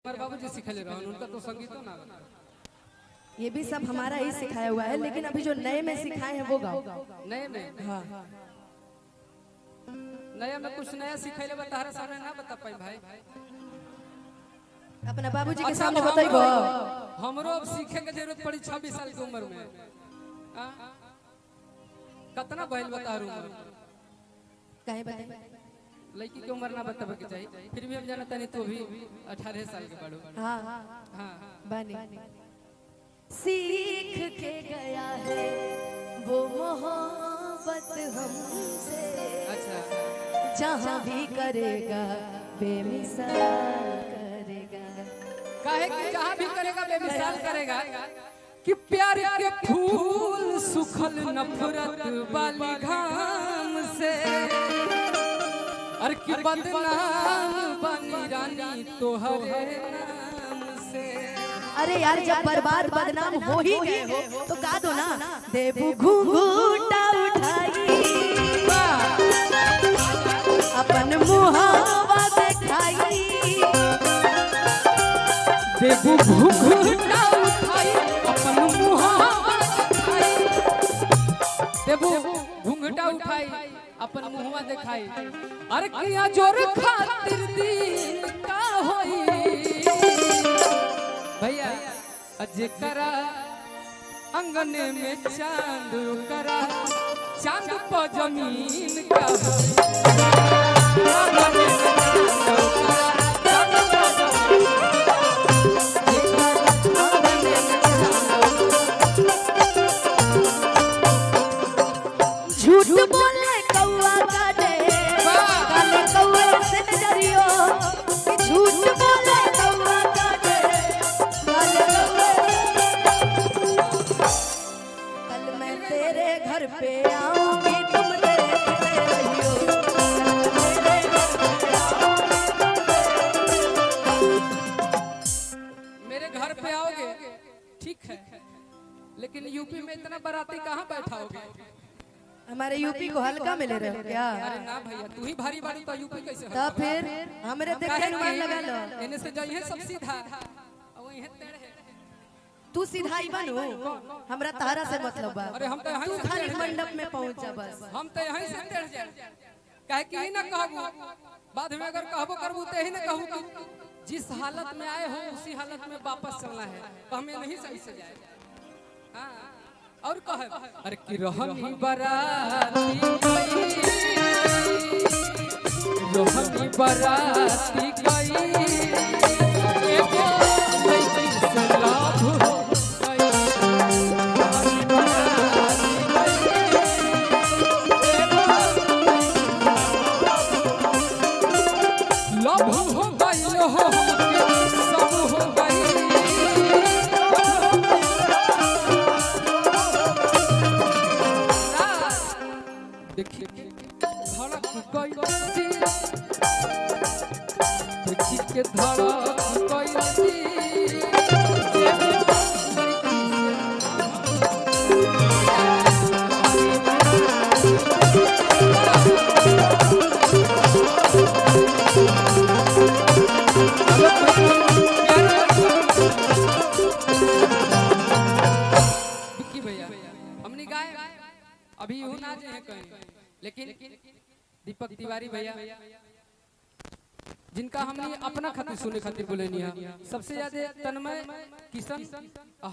हमारे बाबूजी सिखले रहन, उनका तो संगीत ना। ये भी सब हमारा ही सिखाया हुआ है, लेकिन अभी जो नए में सिखाए हैं वो गाओ। नए में हाँ नया में कुछ नया सिखले बताहरा सामने ना बता पाई भाई। अपना बाबूजी के अच्छा, सामने बताइबो। हमरो अब सीखे के जरूरत पड़ी 26 साल की उम्र में। कितना बहल बताहर उम्र कहीं बताइए। लड़की की उम्र ना बतावे के चाहिए, फिर भी हम जानता नहीं तो भी 18 साल के बड़ो। हाँ हाँ बनी सीख के गया है वो मोहब्बत हमसे। अच्छा, जहाँ भी करेगा बेमिसाल करेगा। काहे कि जहाँ भी करेगा बेमिसाल करेगा कि प्यार के फूल सुखल नफरत वाली घाम से। और कि बदनाम बनी रानी तोहरे नाम से। अरे यार जब बर्बाद बदनाम हो ही गए हो तो गा दो ना। देबू घूंघूटा उठाई अपन मुहावा दिखाई। देबू घूंघूटा उठाई अपन मुहावा दिखाई। देबू घूंघटा उठाई अपन मुहवा दिखाई। अरे किया जोर खातिर दिन का होई भैया। जेकरा अंगन में चांद करा चांद पर जमीन का झूठ बोले कौआ काटे काले कौए से डरियो। झूठ बोले कौआ काटे काले कौए। कल मैं तेरे घर पे आऊंगी तुम देखते रहियो। मेरे घर पे आओगे ठीक है, लेकिन यूपी में इतना बाराती कहाँ बैठाओगे? हमारे यूपी को हल्का में ले रहे हो क्या? अरे ना भैया, तू ही भारी बारी तो यूपी कैसे हो? तब फिर हमरे देखे अनुमान लगा लो। इन्हें से जाइए सब सीधा और वहीं टेढ़े। तू सीधा ही बनो, हमरा तारा से मतलब बा। अरे हम तो यहीं तू से खाली टेढ़े मंडप में पहुंच जा बस। हम तो यहीं से टेढ़ जाए। काहे कि ही ना कहबू, बाद में अगर कहबो करबू तो यही ना कहू कि जिस हालत में आए हो उसी हालत में वापस चलना है, तो हमें नहीं सही से जाए। हाँ और कहे अरे कि रहनी बराती गई, रहनी बराती गई, एगो लड़की से लाभ हो गई। रहनी बराती गई, एगो लाभ हो गई हो, सब हो गई। देखिए धड़क गई दिल, देखिए के धड़क गई दिल। विक्की भैया हमने गाए अभी यूं ना जाए कहीं, लेकिन दीपक तिवारी भैया जिनका हमने अपना खातिर सुने खातिर बोले नहीं है, सबसे ज्यादा तन्मय किशन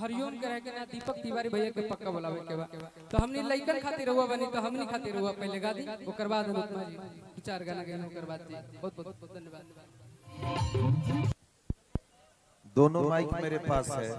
हरिओम के रह के ना दीपक तिवारी भैया के पक्का बोलावे के बा। तो हमने लइकन खातिर हुआ बनी, तो हमने खातिर हुआ पहले गा दी, ओकर बाद अनुपमा जी 4 गाना गाना ओकर बाद जी। बहुत बहुत धन्यवाद। दोनों माइक मेरे पास है।